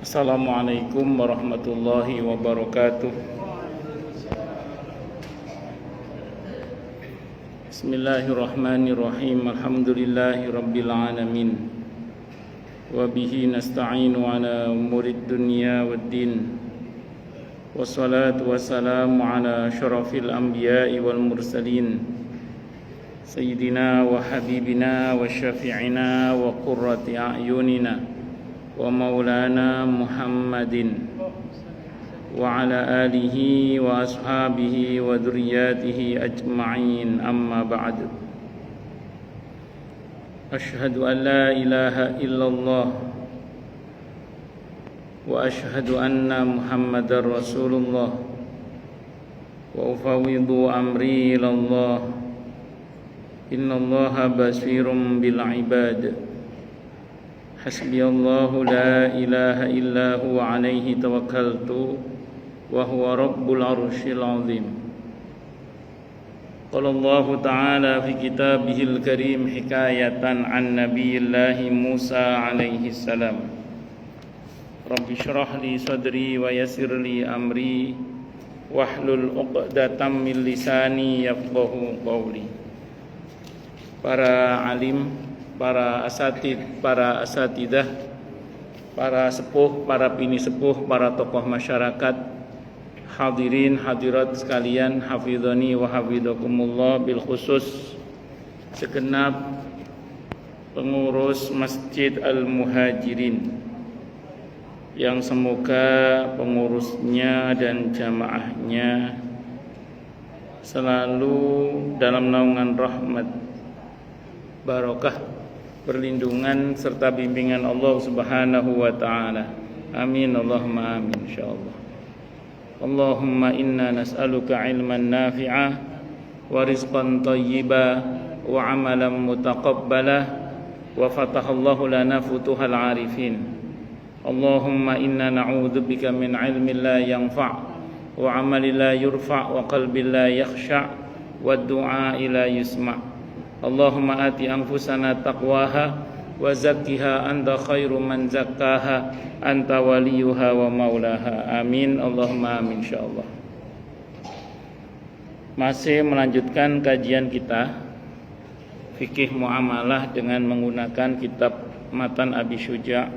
Assalamualaikum warahmatullahi wabarakatuh. Bismillahirrahmanirrahim. Alhamdulillahi rabbil alamin. Wa bihi nasta'inu ala umurid dunya waddin. Wassalatu wassalamu ala syarafil anbiya'i wal mursalin, Sayyidina wa habibina wa syafi'ina wa qurrati a'yunina wa maulana Muhammadin wa ala alihi wa ashabihi wa dzurriyyatihi ajma'in, amma ba'd. Asyhadu an la ilaha illallah wa asyhadu anna Muhammadar Rasulullah wa ufawwidu amri ilallah. Innallaha basirum bil ibad. Hasbiyallahu la ilaha illa huwa alaihi tawakkaltu wa huwa rabbul arsyil azim. Qala Allah ta'ala fi kitabihil karim hikayatan an nabiyillahi Musa alaihi salam. Rabbi shrah li sadri wa yassir li amri wahlul 'uqdatam min lisani yafqahu qawli. Para alim, para asatid, para asatidah, para sepuh, para bini sepuh, para tokoh masyarakat, hadirin hadirat sekalian, hafizani wa hafizakumullah, bil khusus segenap pengurus Masjid Al-Muhajirin, yang semoga pengurusnya dan jamaahnya selalu dalam naungan rahmat, barokah, perlindungan serta bimbingan Allah Subhanahu wa taala. Amin Allahumma amin insyaallah. Allahumma inna nas'aluka ilman nafi'a wa rizqan thayyiba wa amalan mutaqabbala wa fatahallahu lana futuhal arifin. Allahumma inna na'udzubika min ilmin la yanfa' wa amalin la yurfa' wa qalbin la yakhsha' wa du'a la yusma'. Allahumma ati anfusana taqwaha wa zakkiha anta khairu man zakkaha anta waliyuha wa maulaha. Amin Allahumma amin insyaallah. Masih melanjutkan kajian kita fikih muamalah dengan menggunakan kitab Matan Abi Syuja',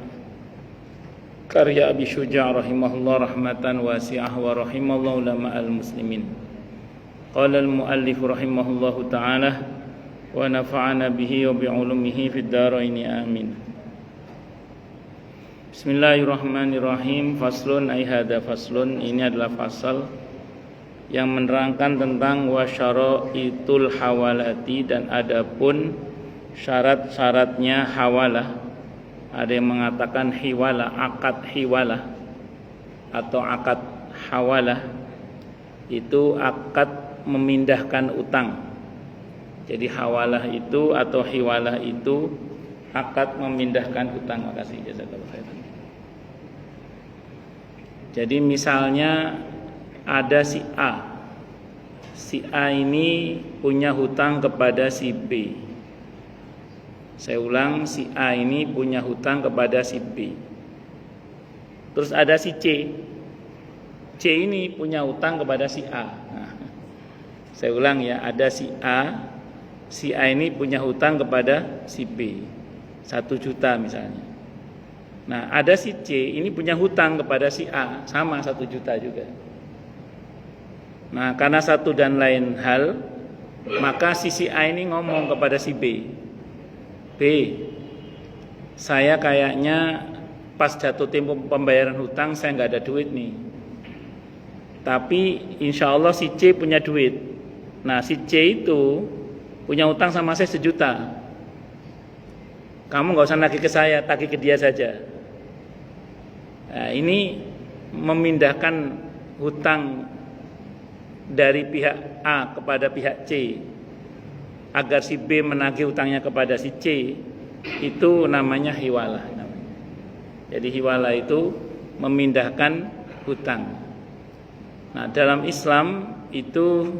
karya Abi Syuja' rahimahullah rahmatan wasi'ah wa rahimallahu ulama al-muslimin. Qala al-muallif rahimahullahu ta'ala wa nafa'ana bihi wa bi'ulumihi fid dharaini amin. Bismillahirrahmanirrahim. Faslun ay hadza faslun, ini adalah fasal yang menerangkan tentang wasyara'itul hawalati, dan adapun syarat-syaratnya hawalah. Ada yang mengatakan hiwalah, akad hiwalah atau akad hawalah itu akad memindahkan utang. Jadi hawalah itu atau hiwalah itu akad memindahkan utang. Makasih, jazakallahu khairan. Jadi misalnya ada si A. Si A ini punya hutang kepada si B. Saya ulang, si A ini punya hutang kepada si B. Terus ada si C. C ini punya hutang kepada si A. Nah, saya ulang ya, ada si A. Si A ini punya hutang kepada si B 1 juta misalnya. Nah, ada si C ini punya hutang kepada si A sama 1 juta juga. Nah, karena satu dan lain hal, maka si A ini ngomong kepada si B, B, saya kayaknya pas jatuh tempo pembayaran hutang saya nggak ada duit nih. Tapi insya Allah si C punya duit. Nah, si C itu punya utang sama saya 1 juta. Kamu gak usah nagih ke saya, tagih ke dia saja. Nah, ini memindahkan hutang dari pihak A kepada pihak C agar si B menagih hutangnya kepada si C. Itu namanya hiwalah. Jadi hiwalah itu memindahkan hutang. Nah, dalam Islam itu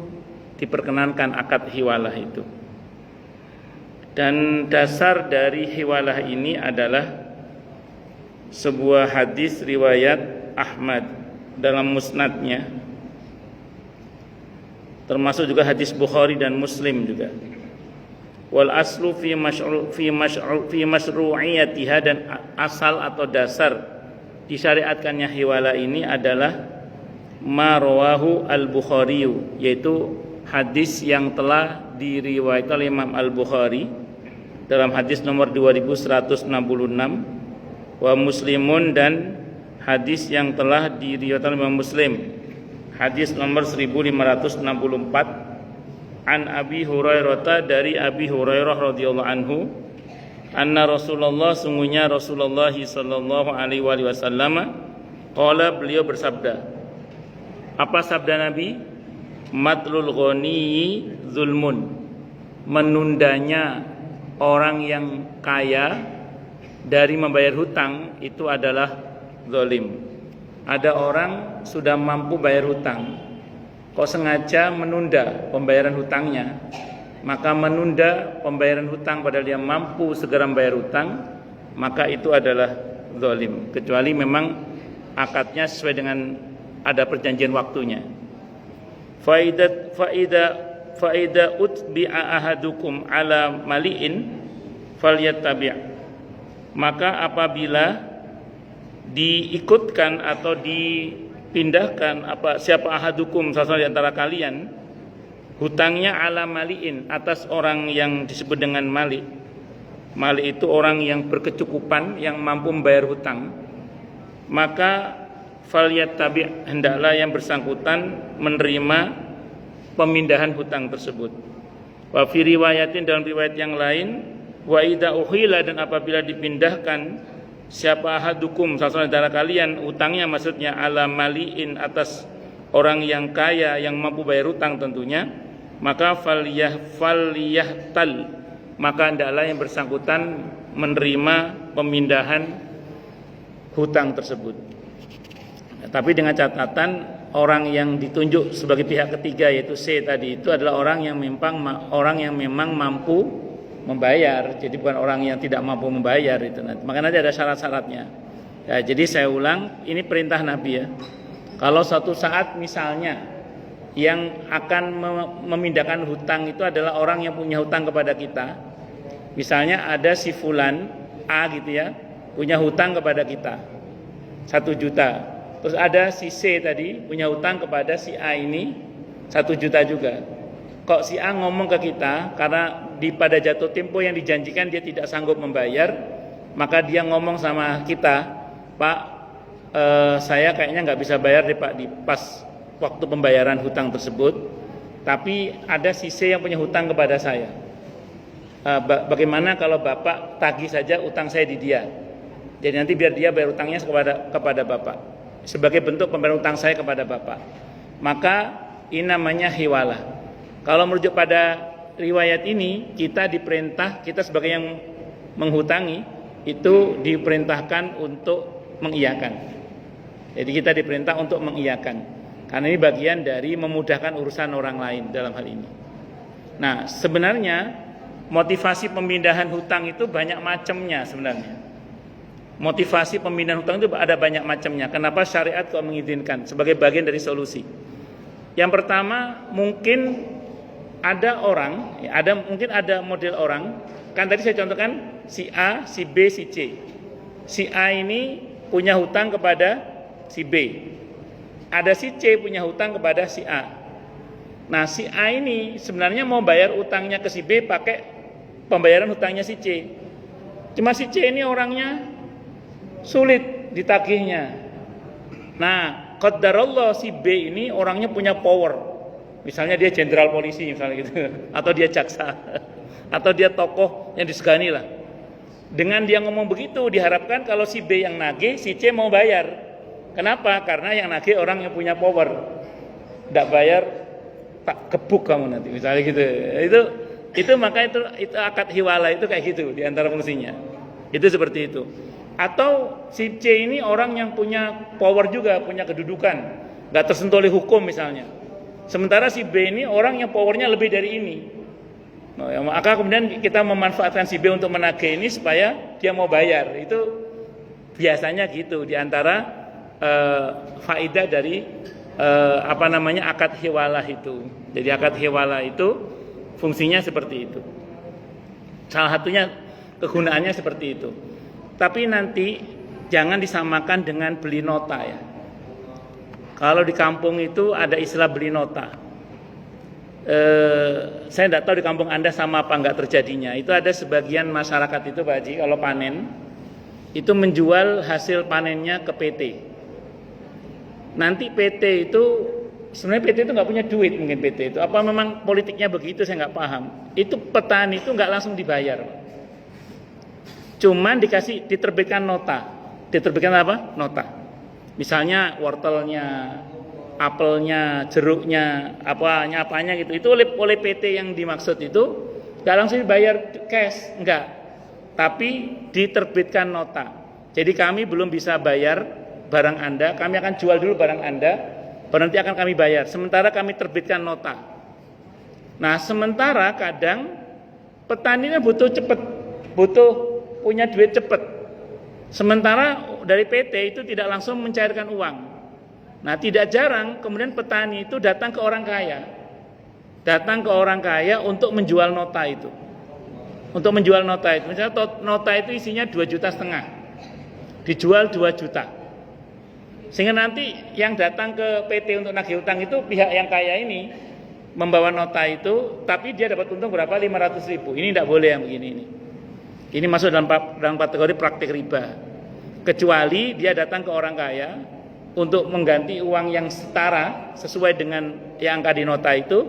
diperkenankan akad hiwalah itu. Dan dasar dari hiwalah ini adalah sebuah hadis riwayat Ahmad dalam musnadnya, termasuk juga hadis Bukhari dan Muslim juga. Wal aslu fi masyru'iyatiha, dan asal atau dasar disyariatkannya hiwala ini adalah ma rawahu al-Bukhari, yaitu hadis yang telah diriwayatkan oleh Imam Al-Bukhari dalam hadis nomor 2166, wa Muslimun, dan hadis yang telah diriwayatkan oleh Imam Muslim hadis nomor 1564, an Abi Hurairah, dari Abi Hurairah radhiyallahu anhu, anna Rasulullah, sungguhnya Rasulullah sallallahu alaihi wasallam, qala, beliau bersabda. Apa sabda Nabi? Matlul ghani zulmun, menundanya orang yang kaya dari membayar hutang itu adalah zalim. Ada orang sudah mampu bayar hutang, kok sengaja menunda pembayaran hutangnya, maka menunda pembayaran hutang padahal dia mampu segera membayar hutang, maka itu adalah zalim, kecuali memang akadnya sesuai dengan ada perjanjian waktunya. Faida utbi'a ahadukum ala mali'in falyattabi', maka apabila diikutkan atau dipindahkan siapa ahadukum, salah satu di antara kalian, hutangnya ala mali'in, atas orang yang disebut dengan mali. Mali itu orang yang berkecukupan, yang mampu membayar hutang, maka falyattabi', hendaklah yang bersangkutan menerima pemindahan hutang tersebut. Wa fi riwayatin, dalam riwayat yang lain, wa idza uhila, dan apabila dipindahkan siapa ahadukum, salah satu antara kalian, hutangnya maksudnya ala mali'in, atas orang yang kaya yang mampu bayar hutang tentunya, maka falyahtal, maka hendaklah yang bersangkutan menerima pemindahan hutang tersebut. Tapi dengan catatan, orang yang ditunjuk sebagai pihak ketiga yaitu C tadi itu adalah orang yang memang mampu membayar, jadi bukan orang yang tidak mampu membayar itu. Maka nanti ada syarat-syaratnya. Ya, jadi saya ulang, ini perintah Nabi ya. Kalau suatu saat misalnya yang akan memindahkan hutang itu adalah orang yang punya hutang kepada kita, misalnya ada si fulan A gitu ya, punya hutang kepada kita 1 juta. Terus ada si C tadi punya hutang kepada si A ini 1 juta juga. Kok si A ngomong ke kita karena pada jatuh tempo yang dijanjikan dia tidak sanggup membayar, maka dia ngomong sama kita, Pak, saya kayaknya nggak bisa bayar deh Pak di pas waktu pembayaran hutang tersebut, tapi ada si C yang punya hutang kepada saya. Bagaimana kalau Bapak tagih saja utang saya di dia, jadi nanti biar dia bayar utangnya kepada Bapak sebagai bentuk pembayaran utang saya kepada Bapak. Maka ini namanya hiwalah. Kalau merujuk pada riwayat ini, kita diperintah, kita sebagai yang menghutangi itu diperintahkan untuk mengiyakan. Jadi kita diperintah untuk mengiyakan, karena ini bagian dari memudahkan urusan orang lain dalam hal ini. Nah, sebenarnya motivasi pemindahan hutang itu banyak macamnya sebenarnya. Motivasi pemindahan hutang itu ada banyak macamnya. Kenapa syariat kok mengizinkan sebagai bagian dari solusi? Yang pertama, mungkin ada orang, mungkin ada model orang, kan tadi saya contohkan si A, si B, si C. Si A ini punya hutang kepada si B. Ada si C punya hutang kepada si A. Nah, si A ini sebenarnya mau bayar utangnya ke si B pakai pembayaran hutangnya si C. Cuma si C ini orangnya sulit ditagihnya. Nah, qadarullah si B ini orangnya punya power. Misalnya dia jenderal polisi misalnya gitu, atau dia jaksa, atau dia tokoh yang disegani lah. Dengan dia ngomong begitu diharapkan kalau si B yang nagih, si C mau bayar. Kenapa? Karena yang nagih orang yang punya power. Tidak bayar tak gebuk kamu nanti misalnya gitu. Itu maka itu akad hiwala itu kayak gitu di antara fungsinya. Itu seperti itu. Atau si C ini orang yang punya power juga, punya kedudukan, nggak tersentuh oleh hukum misalnya. Sementara si B ini orang yang powernya lebih dari ini. Nah, maka kemudian kita memanfaatkan si B untuk menagih ini supaya dia mau bayar. Biasanya gitu di antara faedah dari akad hiwalah itu. Jadi akad hiwalah itu fungsinya seperti itu. Salah satunya kegunaannya seperti itu. Tapi nanti jangan disamakan dengan beli nota ya. Kalau di kampung itu ada istilah beli nota. Saya tidak tahu di kampung Anda sama apa enggak terjadinya. Itu ada sebagian masyarakat itu Pak Haji kalau panen itu menjual hasil panennya ke PT. Nanti PT itu sebenarnya PT itu nggak punya duit mungkin PT itu. Apa memang politiknya begitu saya nggak paham. Itu petani itu nggak langsung dibayar. Cuman diterbitkan nota. Diterbitkan apa? Nota. Misalnya wortelnya, apelnya, jeruknya, apanya gitu. Itu oleh PT yang dimaksud itu nggak langsung dibayar cash, enggak. Tapi diterbitkan nota. Jadi kami belum bisa bayar barang Anda, kami akan jual dulu barang Anda, baru nanti akan kami bayar. Sementara kami terbitkan nota. Nah, sementara kadang petaninya butuh cepat, butuh punya duit cepat. Sementara dari PT itu tidak langsung mencairkan uang. Nah, tidak jarang kemudian petani itu datang ke orang kaya. Datang ke orang kaya untuk menjual nota itu. Untuk menjual nota itu. Misalnya nota itu isinya 2,5 juta. Dijual 2 juta. Sehingga nanti yang datang ke PT untuk nagih utang itu pihak yang kaya ini membawa nota itu, tapi dia dapat untung berapa? 500.000. Ini tidak boleh yang begini ini. Ini masuk dalam kategori praktik riba. Kecuali dia datang ke orang kaya untuk mengganti uang yang setara sesuai dengan yang angka di nota itu.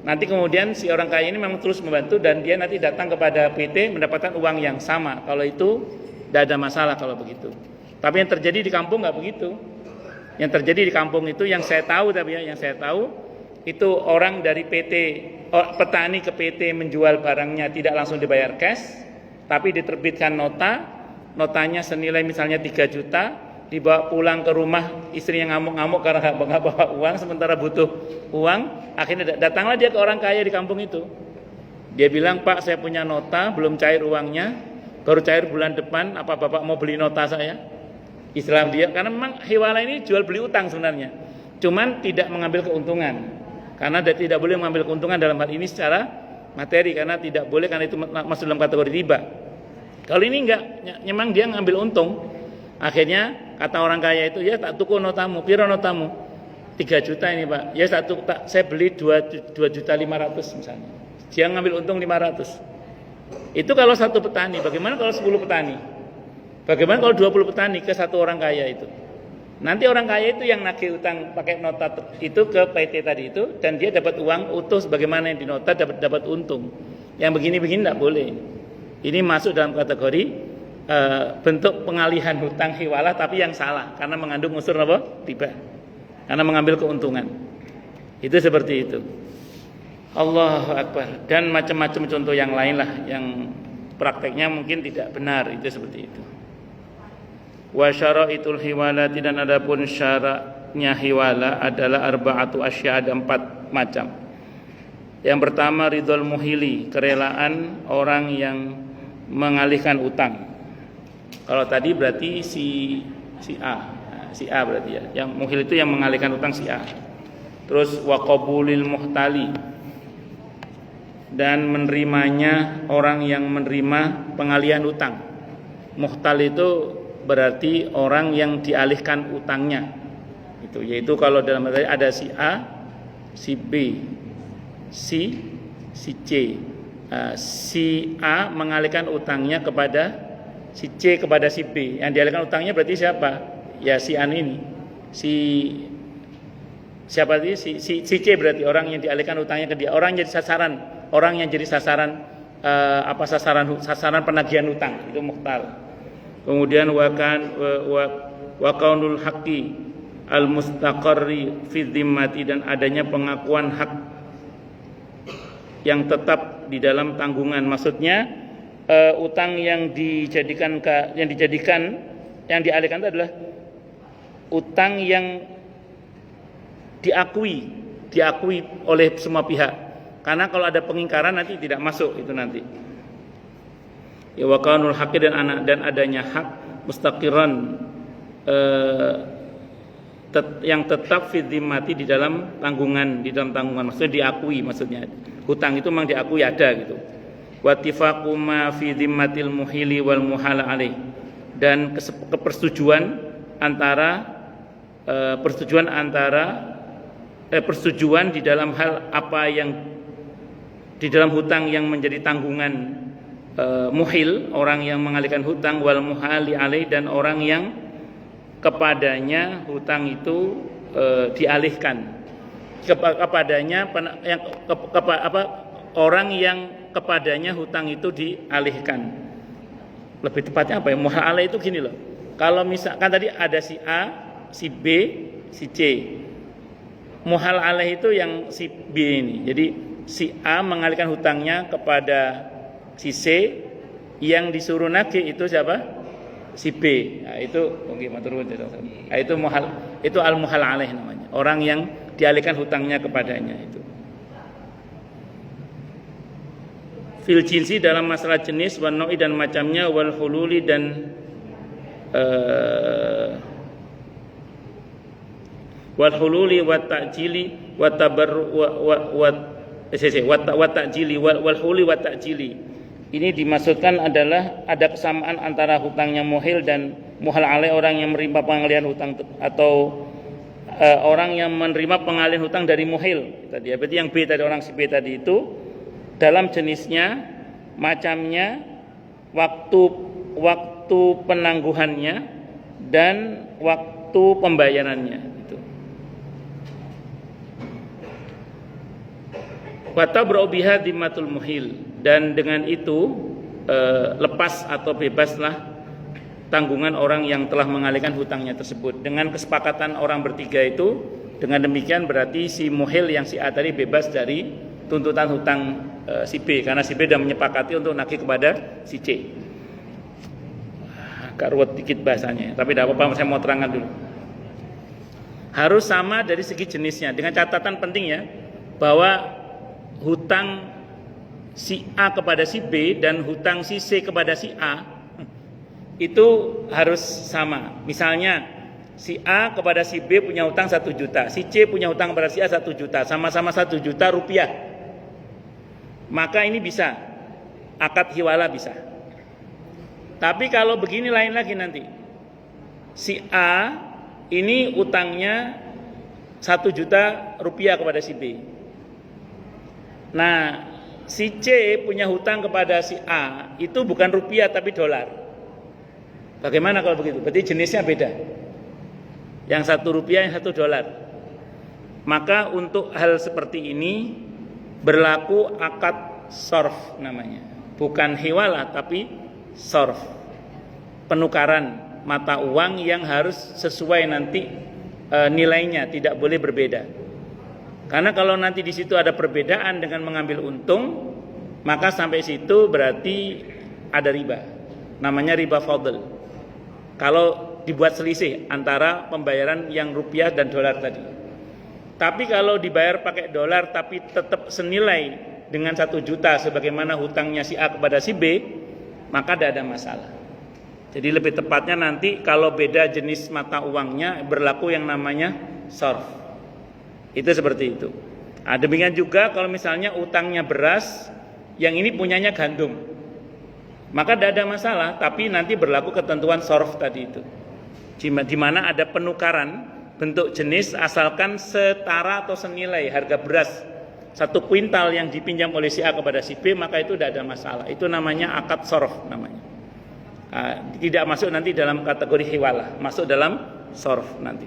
Nanti kemudian si orang kaya ini memang terus membantu dan dia nanti datang kepada PT mendapatkan uang yang sama. Kalau itu tidak ada masalah kalau begitu. Tapi yang terjadi di kampung nggak begitu. Yang terjadi di kampung itu yang saya tahu itu orang dari PT, petani ke PT menjual barangnya tidak langsung dibayar cash, tapi diterbitkan nota, notanya senilai misalnya 3 juta, dibawa pulang ke rumah, istrinya ngamuk-ngamuk karena nggak bawa uang, sementara butuh uang, akhirnya datanglah dia ke orang kaya di kampung itu. Dia bilang, Pak saya punya nota, belum cair uangnya, baru cair bulan depan, apa Bapak mau beli nota saya? Islam dia, karena memang hiwala ini jual beli utang sebenarnya, cuman tidak mengambil keuntungan, karena tidak boleh mengambil keuntungan dalam hal ini secara materi, karena tidak boleh, karena itu masuk dalam kategori riba. Kalau ini enggak, memang dia ngambil untung. Akhirnya kata orang kaya itu, ya tak tuku notamu, piro notamu? 3 juta ini Pak. Ya saya beli 2,5 juta misalnya. Dia ngambil untung 500. Itu kalau satu petani. Bagaimana kalau 10 petani? Bagaimana kalau 20 petani ke satu orang kaya itu? Nanti orang kaya itu yang nagih utang pakai nota itu ke PT tadi itu, dan dia dapat uang utuh sebagaimana yang di nota, dapat untung. Yang begini-begini tidak boleh. Ini masuk dalam kategori bentuk pengalihan hutang hiwalah tapi yang salah, karena mengandung unsur apa? Riba. Karena mengambil keuntungan. Itu seperti itu. Allahu Akbar. Dan macam-macam contoh yang lain lah yang prakteknya mungkin tidak benar, itu seperti itu. Wa syaraitul hiwalati, dan adapun syaratnya hiwala adalah arba'atu asya, ada 4 macam. Yang pertama ridhol muhili, kerelaan orang yang mengalihkan utang. Kalau tadi berarti si A berarti ya. Yang muhil itu yang mengalihkan utang si A. Terus wa qabulil muhtali, dan menerimanya orang yang menerima pengalihan utang. Muhtal itu berarti orang yang dialihkan utangnya. Itu yaitu kalau dalam materi ada si A, si B, si C. Si A mengalihkan utangnya kepada si C kepada si B. Yang dialihkan utangnya berarti siapa? Ya si An ini. Siapa tadi? Si C berarti orang yang dialihkan utangnya ke dia. Orang yang jadi sasaran sasaran penagihan utang, itu muhtal. Kemudian wa kaunul haqqi al mustaqarri fi dhimmati, dan adanya pengakuan hak yang tetap di dalam tanggungan. Maksudnya utang yang dialihkan itu adalah utang yang diakui oleh semua pihak. Karena kalau ada pengingkaran nanti tidak masuk itu nanti. Ya wa kaunul haqqi, dan adanya hak mustaqiran yang tetap fi dhimmati di dalam tanggungan, maksudnya diakui, maksudnya hutang itu memang diakui ada gitu. Wa tifaqu ma fi dhimmatil muhili wal muhala alaih, dan persetujuan di dalam hal apa yang di dalam hutang yang menjadi tanggungan muhil, orang yang mengalihkan hutang, wal muhali alaih, dan orang yang kepadanya hutang itu dialihkan, kepadanya orang yang kepadanya hutang itu dialihkan. Lebih tepatnya apa ya? Muhal alaih itu gini loh. Kalau misalkan tadi ada si A, si B, si C. Muhal alaih itu yang si B ini. Jadi si A mengalihkan hutangnya kepada si C, yang disuruh nagih itu siapa? Si B. Nah, itu itu muhal, itu al-muhal alaih namanya. Orang yang dialihkan hutangnya kepadanya itu. Fil jinsi dalam masalah jenis, wan nau'i dan macamnya, wal hululi dan wal hululi wat ta'jili wat tabarru wat ta'jili wal huli wat ta'jili. Ini dimaksudkan adalah ada kesamaan antara hutangnya muhil dan muhal alaih, orang yang menerima pengalihan hutang atau orang yang menerima pengalihan hutang dari muhil tadi. Berarti yang B tadi, orang si B tadi itu dalam jenisnya, macamnya, waktu penangguhannya, dan waktu pembayarannya itu. Wa tabra'u biha dhimmatul muhil, dan dengan itu lepas atau bebaslah tanggungan orang yang telah mengalihkan hutangnya tersebut. Dengan kesepakatan orang bertiga itu, dengan demikian berarti si muhil yang si A tadi bebas dari tuntutan hutang si B, karena si B sudah menyepakati untuk nagih kepada si C. Agak ruwet dikit bahasanya, tapi tidak apa-apa, saya mau terangkan dulu. Harus sama dari segi jenisnya, dengan catatan penting ya, bahwa hutang si A kepada si B dan hutang si C kepada si A itu harus sama. Misalnya si A kepada si B punya hutang 1 juta, si C punya hutang kepada si A 1 juta, sama-sama 1 juta rupiah. Maka ini bisa akad hiwala bisa. Tapi kalau begini lain lagi nanti. Si A ini utangnya 1 juta rupiah kepada si B. Nah, si C punya hutang kepada si A itu bukan rupiah tapi dolar. Bagaimana kalau begitu? Berarti jenisnya beda. Yang 1 rupiah, yang 1 dolar. Maka untuk hal seperti ini berlaku akad sorf namanya. Bukan hiwala tapi sorf. Penukaran mata uang yang harus sesuai nanti nilainya, tidak boleh berbeda. Karena kalau nanti di situ ada perbedaan dengan mengambil untung, maka sampai situ berarti ada riba. Namanya riba fadl. Kalau dibuat selisih antara pembayaran yang rupiah dan dolar tadi. Tapi kalau dibayar pakai dolar tapi tetap senilai dengan 1 juta sebagaimana hutangnya si A kepada si B, maka tidak ada masalah. Jadi lebih tepatnya nanti kalau beda jenis mata uangnya berlaku yang namanya sorf. Itu seperti itu. Nah, demikian juga kalau misalnya utangnya beras, yang ini punyanya gandum, maka tidak ada masalah. Tapi nanti berlaku ketentuan sorf tadi itu, di mana ada penukaran bentuk jenis asalkan setara atau senilai harga beras 1 kuintal yang dipinjam oleh si A kepada si B, maka itu tidak ada masalah. Itu namanya akad sorf namanya. Tidak masuk nanti dalam kategori hiwalah, masuk dalam sorf nanti.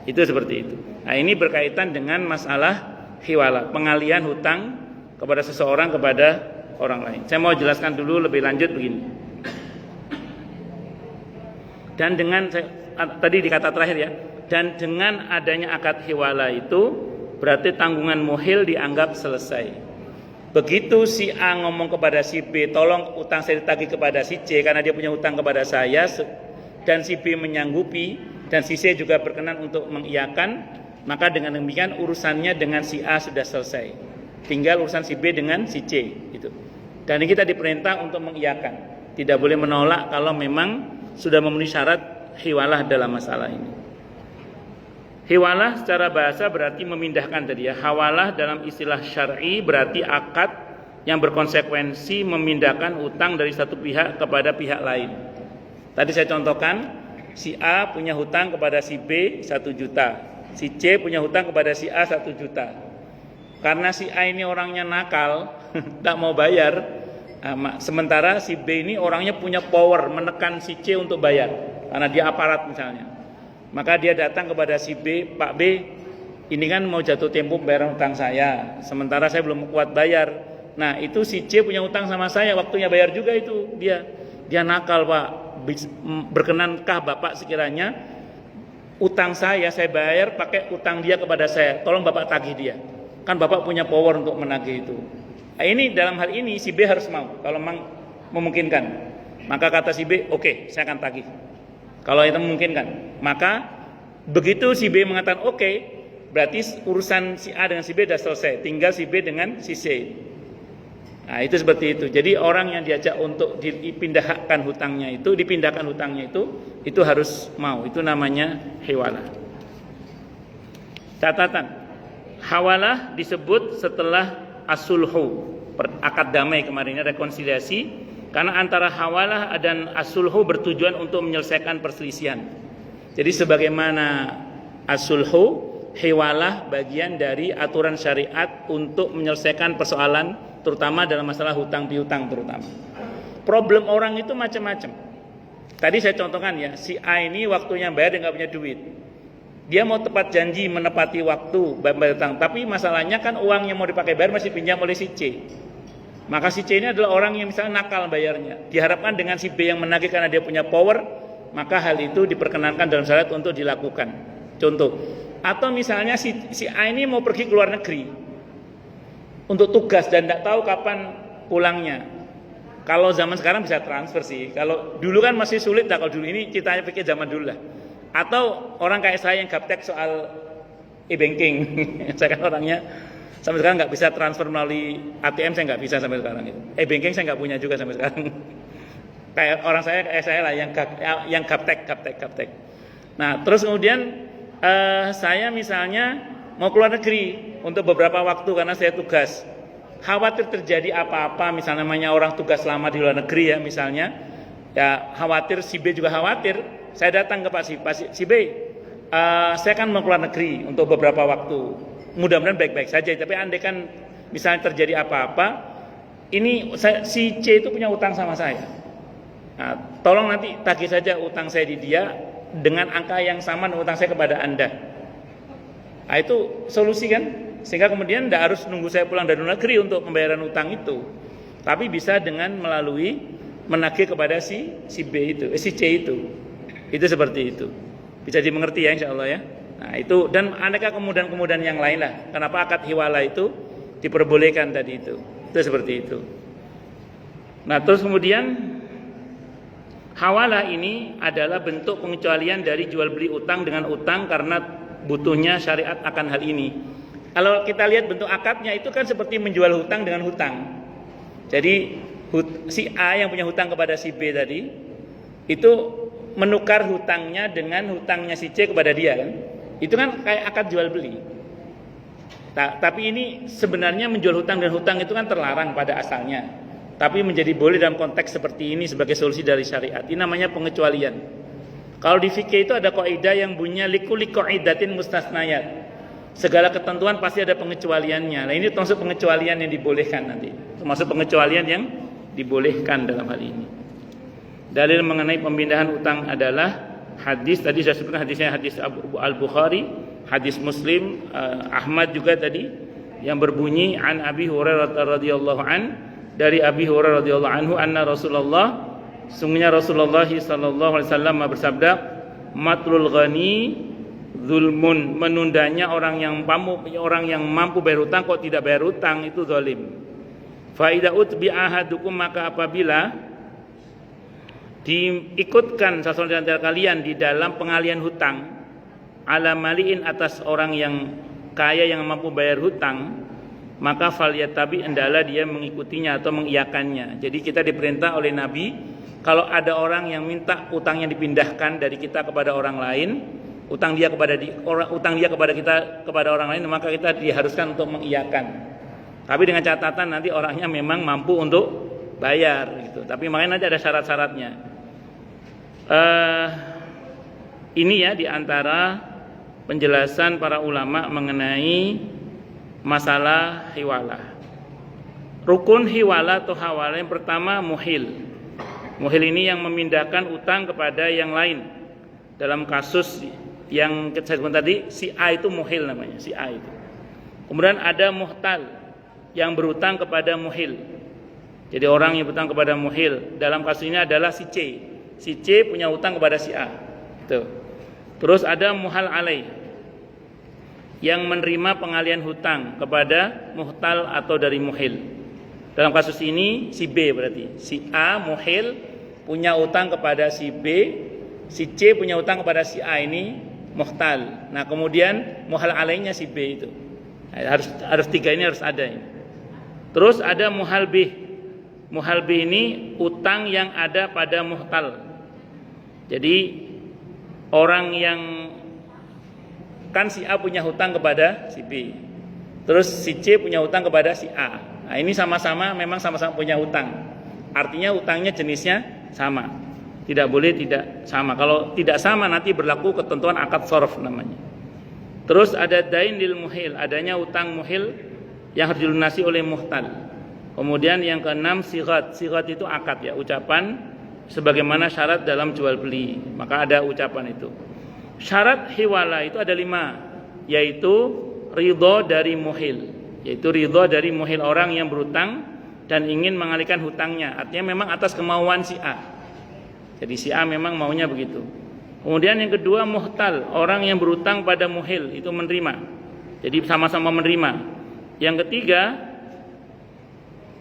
Itu seperti itu. Nah, ini berkaitan dengan masalah hiwala, pengalihan hutang kepada seseorang kepada orang lain. Saya mau jelaskan dulu lebih lanjut begini. Dan dengan tadi di kata terakhir ya, dan dengan adanya akad hiwala itu berarti tanggungan muhil dianggap selesai. Begitu si A ngomong kepada si B, tolong utang saya ditagih kepada si C karena dia punya utang kepada saya, dan si B menyanggupi dan si C juga berkenan untuk mengiyakan, maka dengan demikian urusannya dengan si A sudah selesai. Tinggal urusan si B dengan si C itu. Dan kita diperintah untuk mengiyakan. Tidak boleh menolak kalau memang sudah memenuhi syarat hiwalah dalam masalah ini. Hiwalah secara bahasa berarti memindahkan tadi ya. Hawalah dalam istilah syar'i berarti akad yang berkonsekuensi memindahkan utang dari satu pihak kepada pihak lain. Tadi saya contohkan, si A punya hutang kepada si B 1 juta, si C punya hutang kepada si A 1 juta. Karena si A ini orangnya nakal, tak mau bayar, sementara si B ini orangnya punya power menekan si C untuk bayar, karena dia aparat misalnya. Maka dia datang kepada si B, Pak B, ini kan mau jatuh tempo bayar hutang saya, sementara saya belum kuat bayar. Nah itu si C punya hutang sama saya, waktunya bayar juga itu dia nakal Pak. Berkenankah Bapak sekiranya utang saya bayar pakai utang dia kepada saya, tolong Bapak tagih dia, kan Bapak punya power untuk menagih itu. Nah, ini dalam hal ini si B harus mau, kalau memang memungkinkan. Maka kata si B, oke, saya akan tagih kalau itu memungkinkan. Maka begitu si B mengatakan oke, berarti urusan si A dengan si B sudah selesai, tinggal si B dengan si C. Nah itu seperti itu. Jadi orang yang diajak untuk dipindahkan hutangnya itu harus mau. Itu namanya hiwalah. Catatan, hawalah disebut setelah as-sulhu, akad damai kemarin, rekonsiliasi. Karena antara hawalah dan as-sulhu bertujuan untuk menyelesaikan perselisihan. Jadi sebagaimana as-sulhu, hiwalah bagian dari aturan syariat untuk menyelesaikan persoalan, terutama dalam masalah hutang piutang terutama. Problem orang itu macam-macam. Tadi saya contohkan ya, si A ini waktunya bayar dia nggak punya duit. Dia mau tepat janji menepati waktu bayar hutang, tapi masalahnya kan uang yang mau dipakai bayar masih pinjam oleh si C. Maka si C ini adalah orang yang misalnya nakal bayarnya. Diharapkan dengan si B yang menagih karena dia punya power, maka hal itu diperkenankan dalam syariat untuk dilakukan. Contoh, atau misalnya si A ini mau pergi ke luar negeri untuk tugas dan tidak tahu kapan pulangnya. Kalau zaman sekarang bisa transfer sih. Kalau dulu kan masih sulit lah. Kalau dulu ini ceritanya pikir zaman dulu lah. Atau orang kayak saya yang gaptek soal e-banking. Saya kan orangnya sampai sekarang nggak bisa transfer melalui ATM, saya nggak bisa sampai sekarang itu. E-banking saya nggak punya juga sampai sekarang. Kayak orang saya lah yang gaptek. Nah terus kemudian saya misalnya mau keluar negeri untuk beberapa waktu karena saya tugas. Khawatir terjadi apa-apa, misalnya namanya orang tugas lama di luar negeri ya misalnya. Ya khawatir, si B juga khawatir. Saya datang ke si B, saya kan mau keluar negeri untuk beberapa waktu. Mudah-mudahan baik-baik saja. Tapi andai kan misalnya terjadi apa-apa, ini si C itu punya utang sama saya. Nah, tolong nanti tagih saja utang saya di dia dengan angka yang sama dengan utang saya kepada Anda. Nah, itu solusi kan? Sehingga kemudian tidak harus nunggu saya pulang dari luar negeri untuk pembayaran utang itu. Tapi bisa dengan melalui menagih kepada si B itu, si C itu. Itu seperti itu. Bisa dimengerti ya insyaallah ya. Nah, itu dan aneka kemudahan-kemudahan yang lain lah. Kenapa akad hiwala itu diperbolehkan tadi itu. Itu seperti itu. Nah, terus kemudian hawalah ini adalah bentuk pengecualian dari jual beli utang dengan utang karena butuhnya syariat akan hal ini. Kalau kita lihat bentuk akadnya itu kan seperti menjual hutang dengan hutang. Jadi si A yang punya hutang kepada si B tadi itu menukar hutangnya dengan hutangnya si C kepada dia kan. Itu kan kayak akad jual beli. Tapi ini sebenarnya menjual hutang dan hutang itu kan terlarang pada asalnya. Tapi menjadi boleh dalam konteks seperti ini sebagai solusi dari syariat. Ini namanya pengecualian. Kalau di fikih itu ada kaidah yang bunyinya likulli qaidatin mustasnayat. Segala ketentuan pasti ada pengecualiannya. Nah ini termasuk pengecualian yang dibolehkan nanti. Termasuk pengecualian yang dibolehkan dalam hal ini. Dalil mengenai pemindahan utang adalah hadis tadi saya sebutkan hadisnya hadis Al-Bukhari, hadis Muslim, Ahmad juga tadi yang berbunyi an Abi Hurairah radhiyallahu an, dari Abi Hurairah radhiyallahu anhu anna Rasulullah, sungguhnya Rasulullah sallallahu alaihi wasallam bersabda, matlul ghani zulmun, menundanya orang yang mampu bayar hutang kok tidak bayar hutang itu zalim. Fa idza utbi ahadukum, maka apabila diikutkan salah seorang di antara kalian di dalam pengalian hutang ala maliin, atas orang yang kaya yang mampu bayar hutang, maka falyatabi, hendaklah dia mengikutinya atau mengiyakannya. Jadi kita diperintah oleh Nabi kalau ada orang yang minta utangnya dipindahkan dari kita kepada orang lain, utang dia kepada kita kepada orang lain, maka kita diharuskan untuk mengiyakan. Tapi dengan catatan nanti orangnya memang mampu untuk bayar gitu. Tapi makanya nanti ada syarat-syaratnya. Ini ya diantara penjelasan para ulama mengenai masalah hiwalah. Rukun hiwalah atau hawalah yang pertama muhil. Muhil ini yang memindahkan utang kepada yang lain. Dalam kasus yang saya sebutkan tadi, si A itu muhil namanya, si A itu. Kemudian ada muhtal yang berutang kepada muhil. Jadi orang yang berutang kepada muhil dalam kasus ini adalah si C. Si C punya utang kepada si A. Tuh. Terus ada muhal alaih yang menerima pengalian hutang kepada muhtal atau dari muhil. Dalam kasus ini si B berarti si A muhil punya utang kepada si B, si C punya utang kepada si A ini muhtal. Nah kemudian muhal alaihnya si B itu harus tiga ini harus ada ini. Terus ada muhal bih. Muhal bih ini utang yang ada pada muhtal. Jadi orang yang kan si A punya hutang kepada si B, terus si C punya hutang kepada si A. Nah ini sama-sama memang sama-sama punya hutang. Artinya hutangnya jenisnya sama. Tidak boleh tidak sama. Kalau tidak sama nanti berlaku ketentuan akad shorf namanya. Terus ada dain lil muhil, adanya utang muhil yang harus dilunasi oleh muhtal. Kemudian yang keenam sighat. Sighat itu akad ya, ucapan sebagaimana syarat dalam jual beli. Maka ada ucapan itu. Syarat hiwala itu ada 5, yaitu ridho dari muhil. Yaitu ridho dari muhil orang yang berutang dan ingin mengalihkan hutangnya. Artinya memang atas kemauan si A. Jadi si A memang maunya begitu. Kemudian yang kedua muhtal, orang yang berutang pada muhil itu menerima. Jadi sama-sama menerima. Yang ketiga,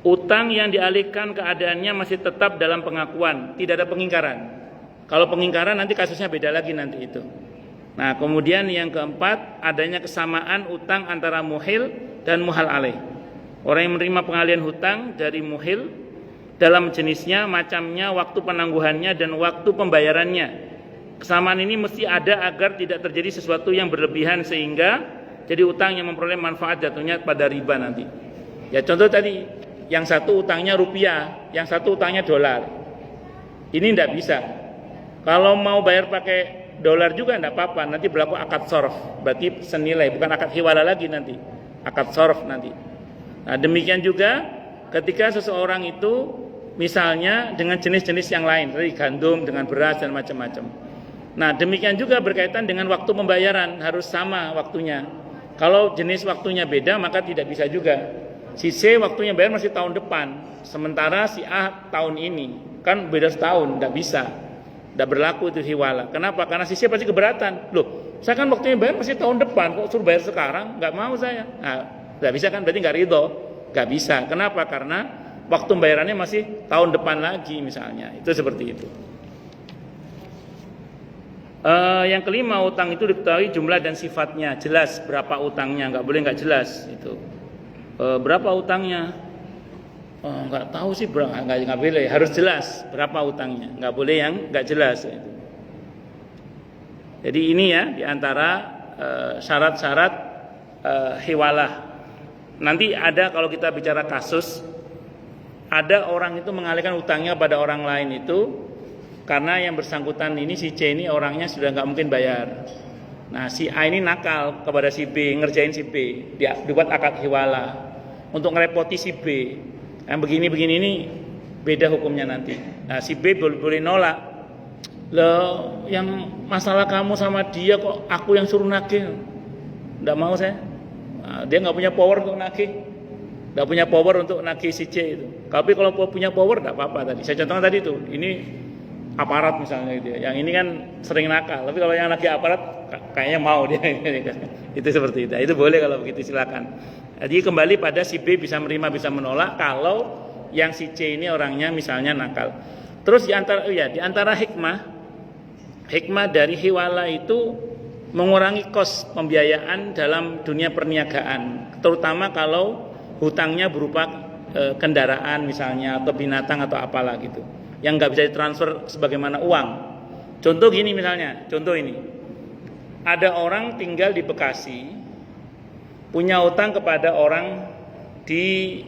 utang yang dialihkan keadaannya masih tetap dalam pengakuan, tidak ada pengingkaran. Kalau pengingkaran nanti kasusnya beda lagi nanti itu. Nah, kemudian yang keempat, adanya kesamaan utang antara muhil dan muhal alaih. Orang yang menerima pengalihan hutang dari muhil dalam jenisnya, macamnya, waktu penangguhannya dan waktu pembayarannya. Kesamaan ini mesti ada agar tidak terjadi sesuatu yang berlebihan sehingga jadi utang yang memperoleh manfaat jatuhnya pada riba nanti. Ya contoh tadi, yang satu utangnya rupiah, yang satu utangnya dolar. Ini tidak bisa. Kalau mau bayar pakai dolar juga tidak apa-apa, nanti berlaku akad shorf, berarti senilai, bukan akad hiwala lagi nanti, akad shorf nanti. Nah demikian juga ketika seseorang itu misalnya dengan jenis-jenis yang lain, tadi gandum dengan beras dan macam-macam. Nah demikian juga berkaitan dengan waktu pembayaran, harus sama waktunya. Kalau jenis waktunya beda maka tidak bisa juga. Si C waktunya bayar masih tahun depan, sementara si A tahun ini, kan beda setahun, tidak bisa. Tidak berlaku itu hiwala. Kenapa? Karena si C pasti keberatan. Loh, saya kan waktunya bayar masih tahun depan, kok suruh bayar sekarang? Nggak mau saya. Nah, nggak bisa kan? Berarti nggak ridho. Nggak bisa. Kenapa? Karena waktu pembayarannya masih tahun depan lagi misalnya. Itu seperti itu. Yang kelima, utang itu diketahui jumlah dan sifatnya. Jelas berapa utangnya. Nggak boleh nggak jelas. Itu. Berapa utangnya? Nggak tahu sih, nggak boleh, harus jelas berapa utangnya, nggak boleh yang nggak jelas. Jadi ini ya diantara syarat-syarat hiwalah. Nanti ada kalau kita bicara kasus, ada orang itu mengalihkan utangnya pada orang lain itu karena yang bersangkutan ini si C ini orangnya sudah nggak mungkin bayar. Nah si A ini nakal kepada si B, ngerjain si B, dia dibuat akad hiwala untuk ngerepoti si B. Yang begini-begini ini beda hukumnya nanti. Nah si B boleh nolak. Loh yang masalah kamu sama dia kok aku yang suruh nagih. Nggak mau saya. Nah, dia nggak punya power untuk nagih. Nggak punya power untuk nagih si C itu. Tapi kalau punya power nggak apa-apa tadi. Saya contohkan tadi tuh. Ini aparat misalnya gitu ya. Yang ini kan sering nakal. Tapi kalau yang nagih aparat kayaknya mau dia. Itu seperti itu. Itu boleh kalau begitu silakan. Jadi kembali pada si B bisa menerima bisa menolak kalau yang si C ini orangnya misalnya nakal. Terus di antara hikmah dari hiwala itu mengurangi kos pembiayaan dalam dunia perniagaan, terutama kalau hutangnya berupa kendaraan misalnya atau binatang atau apalah gitu. yang nggak bisa ditransfer sebagaimana uang. Contoh gini misalnya, contoh ini. Ada orang tinggal di Bekasi, punya utang kepada orang di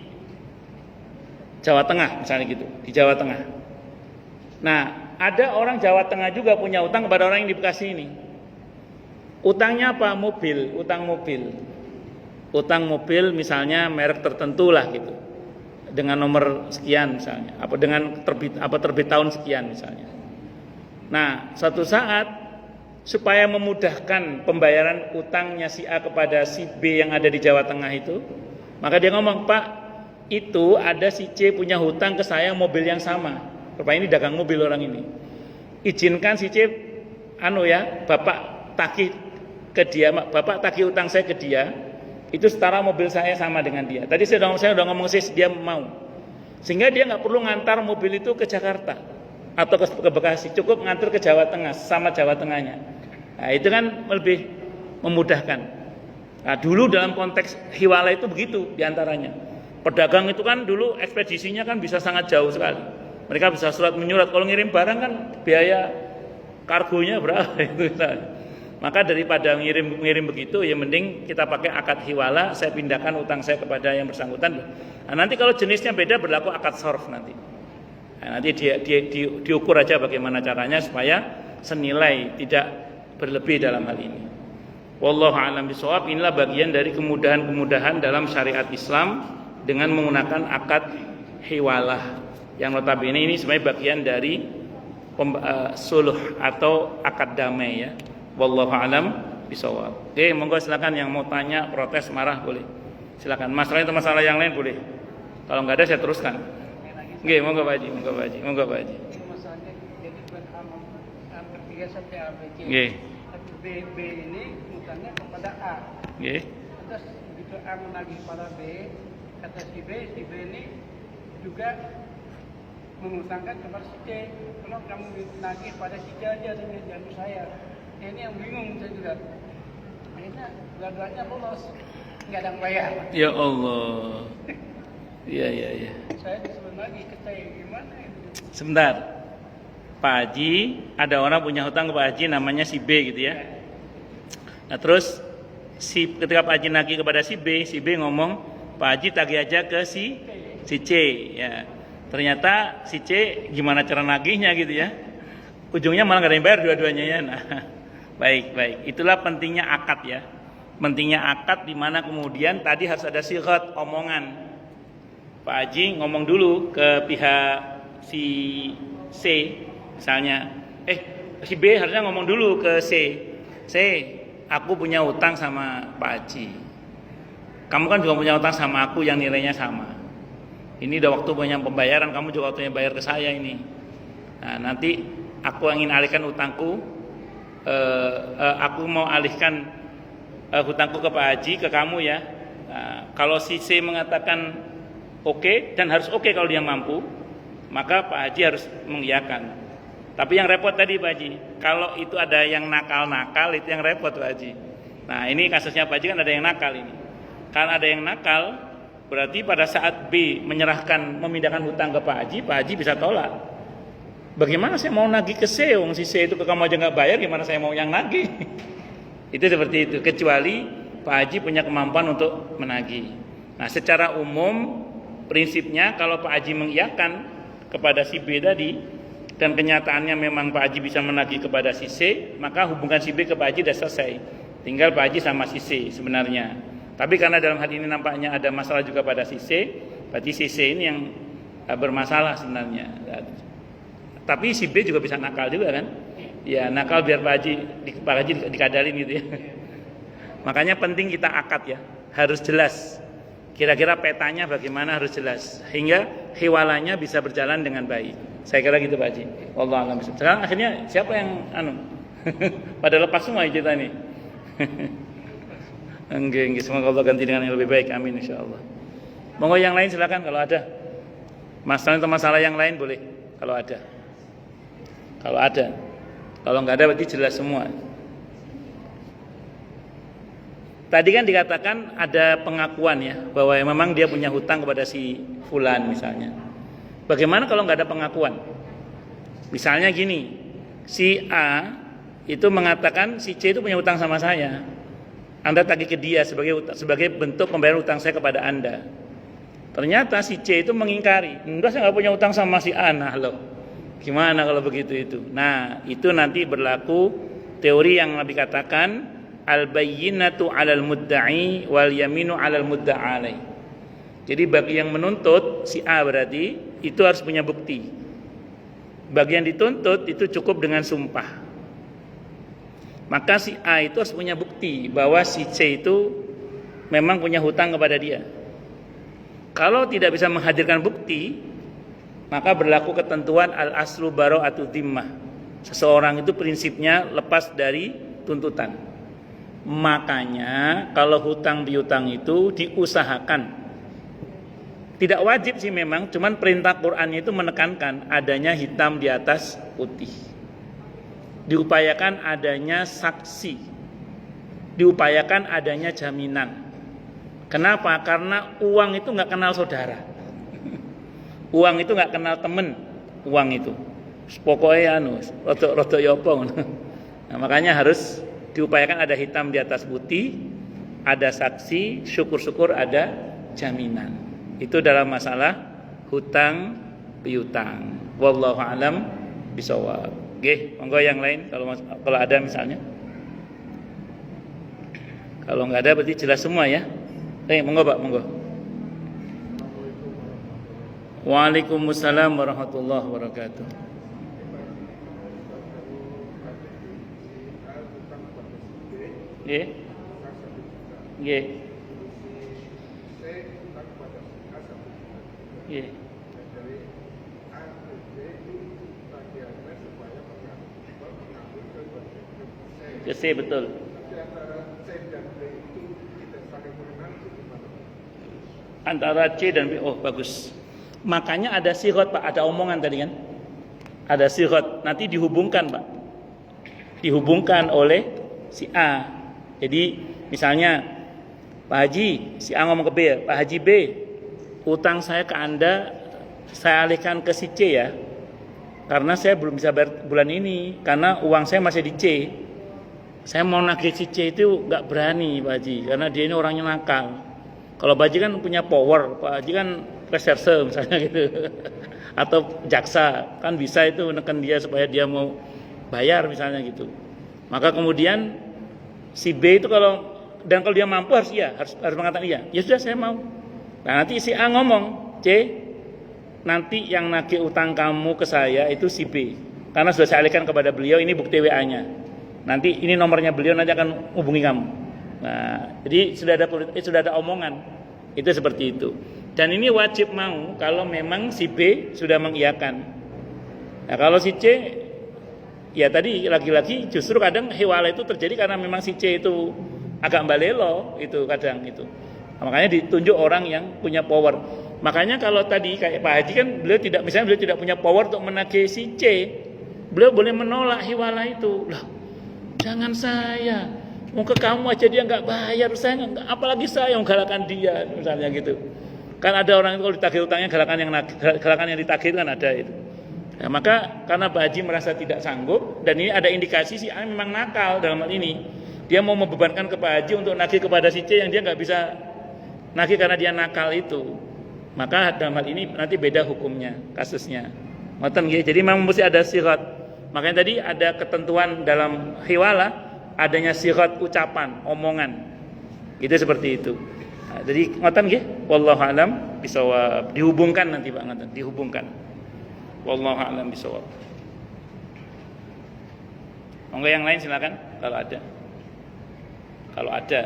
Jawa Tengah misalnya gitu, di Jawa Tengah. Nah, ada orang Jawa Tengah juga punya utang kepada orang yang di Bekasi ini. Utangnya apa? Mobil, utang mobil. Utang mobil misalnya merek tertentu lah gitu. Dengan nomor sekian misalnya, apa dengan terbit tahun sekian misalnya. Nah, suatu saat supaya memudahkan pembayaran utangnya si A kepada si B yang ada di Jawa Tengah itu, maka dia ngomong, "Pak, itu ada si C punya hutang ke saya mobil yang sama." Rupanya ini dagang mobil orang ini. Izinkan si C Bapak tagih ke dia, Bapak tagih utang saya ke dia, itu setara mobil saya sama dengan dia. Tadi saya udah ngomong sih dia mau. Sehingga dia nggak perlu ngantar mobil itu ke Jakarta atau ke Bekasi, cukup ngantar ke Jawa Tengah sama Jawa Tengahnya. Nah, itu kan lebih memudahkan. Nah, dulu dalam konteks hiwala itu begitu diantaranya. Pedagang itu kan dulu ekspedisinya kan bisa sangat jauh sekali. Mereka bisa surat menyurat. Kalau ngirim barang kan biaya kargonya berapa itu. Maka daripada ngirim begitu, ya mending kita pakai akad hiwala. Saya pindahkan utang saya kepada yang bersangkutan. Nah, nanti kalau jenisnya beda berlaku akad sorf nanti. Nah, nanti diukur aja bagaimana caranya supaya senilai, tidak berlebih dalam hal ini. Wallahu a'lam bishawab. Inilah bagian dari kemudahan-kemudahan dalam syariat Islam dengan menggunakan akad hiwalah. Yang notabene ini sebenarnya bagian dari suluh atau akad damai ya. Wallahu a'lam bishawab. Oke, monggo silakan yang mau tanya, protes, marah boleh. Silakan. Masalah itu masalah yang lain boleh. Kalau nggak ada saya teruskan. Oke, monggo Pak Haji, monggo Pak Haji, monggo Pak Haji. Masalahnya jadi bertiga saja ABC. Nggih. B ini utangnya kepada A. Nggih. Terus begitu A menagih pada B, kata si B ini juga mengutangkan kepada si C. Kalau kamu nagih pada si C aja jangan saya. Ini yang bingung saya juga. Akhirnya dua-duanya bolos, nggak ada yang bayar. Ya Allah. Iya. Saya disuruh lagi ke saya, gimana itu? Sebentar. Pak Haji, ada orang punya hutang ke Pak Haji namanya si B gitu ya. Nah terus ketika Pak Haji nagih kepada si B ngomong, Pak Haji tagih aja ke si C ya. Ternyata si C gimana cara nagihnya gitu ya. Ujungnya malah nggak ada yang bayar dua-duanya ya. Nah, baik. Itulah pentingnya akad ya. Pentingnya akad di mana kemudian tadi harus ada sighat omongan. Pak Haji ngomong dulu ke pihak si C misalnya, si B harusnya ngomong dulu ke C, aku punya utang sama Pak Haji. Kamu kan juga punya utang sama aku yang nilainya sama. Ini udah waktu banyak pembayaran, kamu juga waktunya bayar ke saya ini. Nah, nanti aku ingin alihkan utangku, aku mau alihkan hutangku ke Pak Haji, ke kamu ya. Nah, kalau si C mengatakan oke, dan harus oke kalau dia mampu, maka Pak Haji harus mengiyakan. Tapi yang repot tadi Pak Haji, kalau itu ada yang nakal-nakal, itu yang repot Pak Haji. Nah ini kasusnya Pak Haji kan ada yang nakal ini. Karena ada yang nakal, berarti pada saat B memindahkan hutang ke Pak Haji bisa tolak. Bagaimana saya mau nagih ke C, wong si C itu ke kamu aja nggak bayar, gimana saya mau yang nagih? Itu seperti itu, kecuali Pak Haji punya kemampuan untuk menagih. Nah secara umum, prinsipnya kalau Pak Haji mengiyakan kepada si B tadi, dan kenyataannya memang Pak Haji bisa menagih kepada si C, maka hubungan si B ke Pak Haji sudah selesai. Tinggal Pak Haji sama si C sebenarnya. Tapi karena dalam hal ini nampaknya ada masalah juga pada si C, berarti si C ini yang bermasalah sebenarnya. Tapi si B juga bisa nakal juga kan? Ya nakal biar Pak Haji dikadalin gitu ya. Makanya penting kita akad ya, harus jelas. Kira-kira petanya bagaimana harus jelas, hingga hiwalanya bisa berjalan dengan baik. Saya kira gitu Pak Haji. Wallahu a'lam bishawab. Sekarang akhirnya siapa yang pada lepas semua cerita ini. Enggak, semoga Allah ganti dengan yang lebih baik. Amin insyaallah. Monggo yang lain silakan kalau ada. Masalah atau masalah yang lain boleh kalau ada. Kalau nggak ada berarti jelas semua. Tadi kan dikatakan ada pengakuan ya, bahwa memang dia punya hutang kepada si fulan misalnya. Bagaimana kalau nggak ada pengakuan? Misalnya gini, si A itu mengatakan si C itu punya utang sama saya. Anda tagih ke dia sebagai bentuk pembayaran utang saya kepada Anda. Ternyata si C itu mengingkari, enggak, saya nggak punya utang sama si A. Nah loh, gimana kalau begitu itu? Nah itu nanti berlaku teori yang Nabi katakan al-bayyinatu 'alal mudda'i wal yaminu 'alal mudda'alai. Jadi bagi yang menuntut si A berarti itu harus punya bukti. Bagi yang dituntut itu cukup dengan sumpah. Maka si A itu harus punya bukti bahwa si C itu memang punya hutang kepada dia. Kalau tidak bisa menghadirkan bukti, maka berlaku ketentuan al-aslu bara'atu dhimmah. Seseorang itu prinsipnya lepas dari tuntutan. Makanya kalau hutang piutang itu diusahakan. Tidak wajib sih memang, cuman perintah Qur'annya itu menekankan adanya hitam di atas putih. Diupayakan adanya saksi. Diupayakan adanya jaminan. Kenapa? Karena uang itu nggak kenal saudara. Uang itu nggak kenal temen. Uang itu. Pokoknya rodo yopong. Nah, makanya harus diupayakan ada hitam di atas putih, ada saksi, syukur-syukur ada jaminan. Itu dalam masalah hutang piutang. Wallahu a'lam bishawab. Oke, monggo yang lain kalau ada misalnya. Kalau nggak ada berarti jelas semua ya. Monggo Pak, monggo. Waalaikumsalam warahmatullahi wabarakatuh. Nggih. Nggih. Nggih. C betul. Antara C dan B. Oh bagus. Makanya ada sighot Pak, ada omongan tadi kan. Ada sighot, nanti dihubungkan Pak. Dihubungkan oleh si A. Jadi misalnya Pak Haji, si A ngomong ke B, Pak Haji B, utang saya ke Anda saya alihkan ke si C ya. Karena saya belum bisa bayar bulan ini, karena uang saya masih di C. Saya mau nagih si C itu nggak berani Pak Haji, karena dia ini orangnya nakal. Kalau Pak Haji kan punya power, Pak Haji kan reserse misalnya gitu, atau jaksa kan bisa itu menekan dia supaya dia mau bayar misalnya gitu. Maka kemudian si B itu kalau dia mampu harus mengatakan iya. Ya sudah saya mau. Nah nanti si A ngomong, C, nanti yang nagih utang kamu ke saya itu si B, karena sudah saya alihkan kepada beliau, ini bukti WA-nya. Nanti ini nomornya beliau, nanti akan hubungi kamu. Nah, jadi sudah ada omongan. Itu seperti itu. Dan ini wajib mau kalau memang si B sudah mengiyakan. Nah, kalau si C ya tadi lagi-lagi justru kadang hiwala itu terjadi karena memang si C itu agak balelo itu kadang itu. Nah, makanya ditunjuk orang yang punya power. Makanya kalau tadi kayak Pak Haji kan beliau tidak punya power untuk menagih si C. Beliau boleh menolak hiwala itu. Lah, jangan saya, mau ke kamu aja dia nggak bayar, saya nggak, apalagi saya yang galakan dia misalnya gitu. Kan ada orang itu kalau ditagih utangnya galakan yang ditagih itu kan ada itu. Nah, maka karena Pak Haji merasa tidak sanggup dan ini ada indikasi si A memang nakal dalam hal ini, dia mau membebankan ke Pak Haji untuk nagih kepada si C yang dia nggak bisa nagih karena dia nakal itu. Maka dalam hal ini nanti beda hukumnya, kasusnya. Ngoten nggih. Jadi memang mesti ada sirat. Makanya tadi ada ketentuan dalam hiwala adanya sirat ucapan, omongan. Itu seperti itu. Nah, jadi ngoten nggih. Wallahu a'lam bishawab. Dihubungkan nanti Pak ngoten, dihubungkan. Wallahu a'lam bishawab. Monggo yang lain silakan kalau ada. Kalau ada.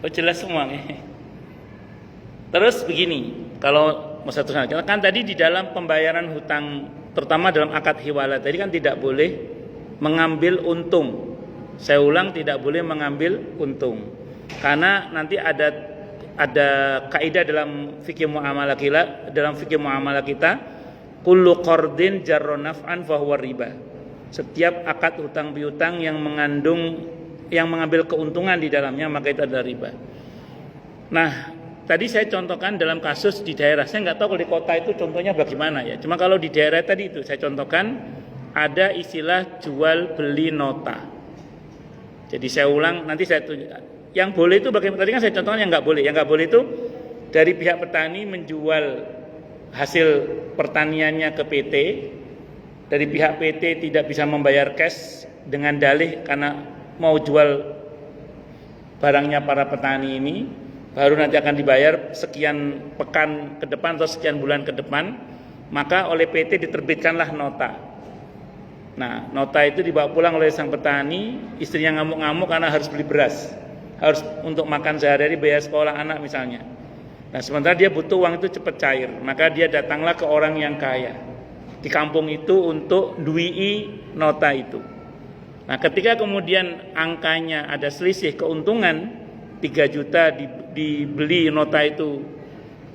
Oh jelas semua nih. Terus begini, kalau Mas kan tadi di dalam pembayaran hutang, terutama dalam akad hiwala tadi kan tidak boleh mengambil untung. Saya ulang, tidak boleh mengambil untung. Karena nanti ada kaidah dalam fikih muamalah kita, kullu qardin jarra naf'an fa huwa riba. Setiap akad hutang piutang yang mengambil keuntungan di dalamnya maka itu adalah riba. Nah, tadi saya contohkan dalam kasus di daerah. Saya nggak tahu kalau di kota itu contohnya bagaimana ya. Cuma kalau di daerah tadi itu saya contohkan ada istilah jual beli nota. Jadi saya ulang, nanti saya tunjuk. Yang boleh itu bagaimana? Tadi kan saya contohkan yang nggak boleh. Yang nggak boleh itu dari pihak petani menjual hasil pertaniannya ke PT. Dari pihak PT tidak bisa membayar cash dengan dalih karena mau jual barangnya para petani ini. Baru nanti akan dibayar sekian pekan ke depan atau sekian bulan ke depan, maka oleh PT diterbitkanlah nota. Nah, nota itu dibawa pulang oleh sang petani, istrinya ngamuk-ngamuk karena harus beli beras, harus untuk makan sehari-hari, bayar sekolah anak misalnya. Nah, sementara dia butuh uang itu cepat cair, maka dia datanglah ke orang yang kaya di kampung itu untuk duii nota itu. Nah, ketika kemudian angkanya ada selisih keuntungan 3 juta dibeli nota itu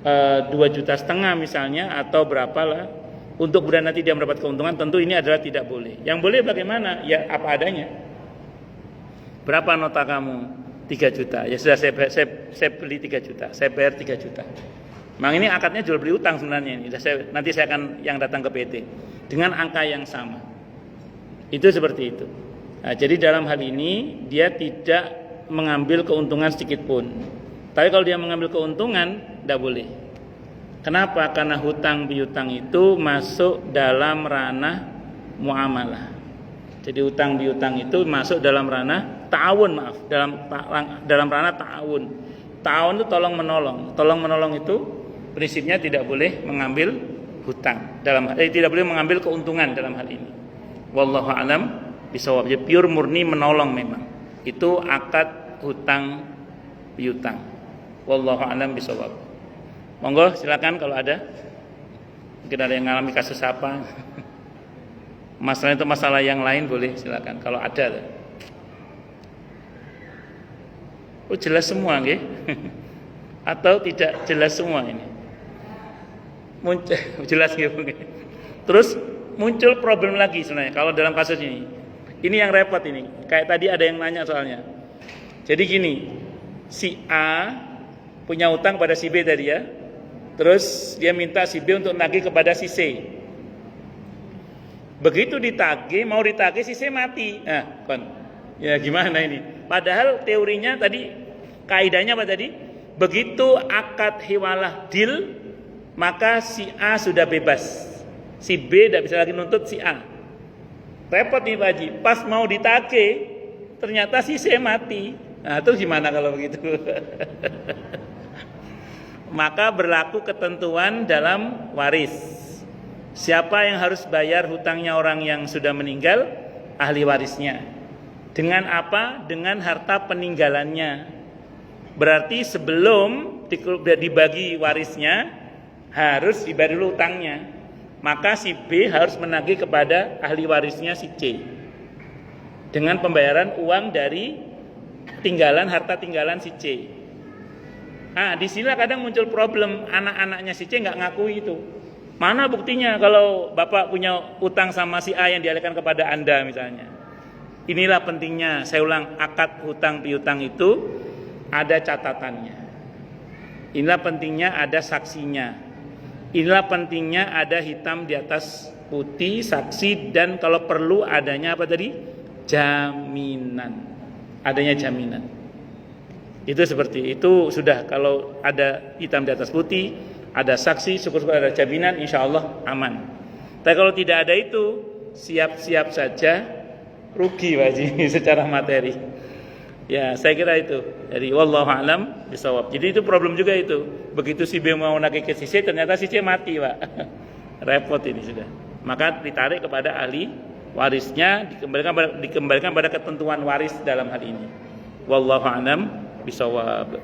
2,5 juta misalnya atau berapalah, untuk kemudian nanti dia mendapat keuntungan, tentu ini adalah tidak boleh. Yang boleh bagaimana? Ya apa adanya. Berapa nota kamu? 3 juta. Ya sudah saya beli 3 juta. Saya bayar 3 juta. Memang ini akadnya jual beli utang sebenarnya ini. Nanti saya akan yang datang ke PT dengan angka yang sama. Itu seperti itu. Nah, jadi dalam hal ini dia tidak mengambil keuntungan sedikit pun. Tapi kalau dia mengambil keuntungan, tidak boleh. Kenapa? Karena hutang piutang itu masuk dalam ranah muamalah. Jadi hutang piutang itu masuk dalam ranah ta'awun, dalam ranah ta'awun. Ta'awun itu tolong menolong. Tolong menolong itu prinsipnya tidak boleh mengambil hutang tidak boleh mengambil keuntungan dalam hal ini. Wallahu a'lam bishawab. Jadi pure murni menolong memang. Itu akad hutang piutang. Wallahu a'lam bishawab. Monggo silakan kalau ada. Mungkin ada yang mengalami kasus apa. Masalah itu masalah yang lain boleh silakan kalau ada. Oh jelas semua nggih? Atau tidak jelas semua ini? Jelas nggih. Terus muncul problem lagi sebenarnya kalau dalam kasus ini. Ini yang repot ini. Kayak tadi ada yang nanya soalnya. Jadi gini, si A punya utang pada si B tadi ya. Terus dia minta si B untuk nagih kepada si C. Begitu ditagih, mau ditagih si C mati. Nah, ya gimana ini? Padahal teorinya tadi, kaidahnya apa tadi? Begitu akad hiwalah deal, maka si A sudah bebas. Si B tidak bisa lagi nuntut si A. Repot nih Pak Haji. Pas mau ditagih, ternyata si C mati. Nah, terus gimana kalau begitu? Maka berlaku ketentuan dalam waris. Siapa yang harus bayar hutangnya orang yang sudah meninggal? Ahli warisnya. Dengan apa? Dengan harta peninggalannya. Berarti sebelum dibagi warisnya harus dibayar dulu hutangnya. Maka si B harus menagih kepada ahli warisnya si C dengan pembayaran uang dari harta tinggalan si C. Di sini kadang muncul problem, anak-anaknya si C nggak ngakui itu. Mana buktinya kalau bapak punya utang sama si A yang dialihkan kepada Anda misalnya. Inilah pentingnya, saya ulang, akad hutang piutang itu ada catatannya. Inilah pentingnya ada saksinya. Inilah pentingnya ada hitam di atas putih, saksi, dan kalau perlu adanya apa tadi? Jaminan. Adanya jaminan. Itu seperti itu sudah, kalau ada hitam di atas putih, ada saksi, syukur-syukur ada jaminan, insya Allah aman. Tapi kalau tidak ada itu, siap-siap saja rugi Pak secara materi. Ya, saya kira itu. Jadi wallahu a'lam bishawab. Jadi itu problem juga itu. Begitu si B mau nagih ke si C, ternyata si C mati, Pak. Repot ini sudah. Maka ditarik kepada ahli warisnya, dikembalikan pada ketentuan waris dalam hal ini. Wallahu a'lam bishawab.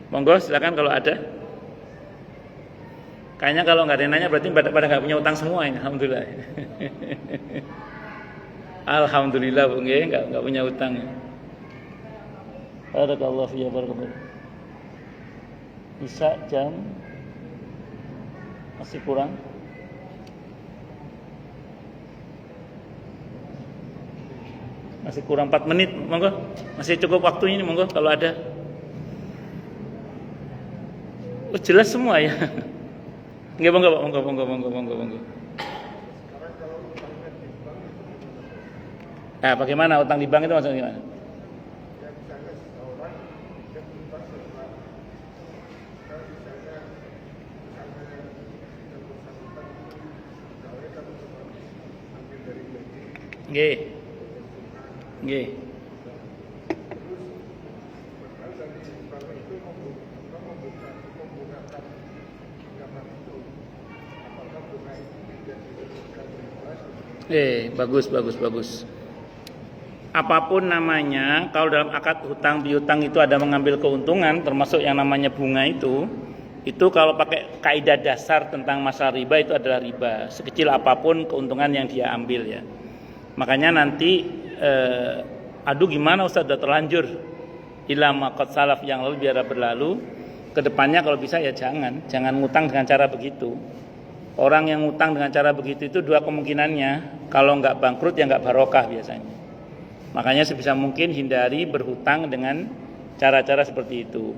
Monggo silakan kalau ada. Kayaknya kalau nggak ada yang nanya berarti pada nggak punya utang semua ini. Alhamdulillah. Alhamdulillah Bu nggih, enggak punya utang. Barakallahu fiya barakallahu. Bisa jam masih kurang. Masih kurang 4 menit, monggo. Masih cukup waktu ini, monggo kalau ada. Oh, jelas semua ya. Nggih, monggo, monggo. Nah, bagaimana utang di bank itu maksudnya gimana? Nggih. Bagus. Apapun namanya, kalau dalam akad hutang piutang itu ada mengambil keuntungan, termasuk yang namanya bunga itu kalau pakai kaidah dasar tentang masalah riba itu adalah riba, sekecil apapun keuntungan yang dia ambil ya. Makanya nanti gimana Ustaz, sudah terlanjur ila maqad salaf yang lalu biar berlalu. Kedepannya kalau bisa ya jangan ngutang dengan cara begitu. Orang yang ngutang dengan cara begitu itu dua kemungkinannya, kalau nggak bangkrut ya nggak barokah biasanya. Makanya sebisa mungkin hindari berhutang dengan cara-cara seperti itu.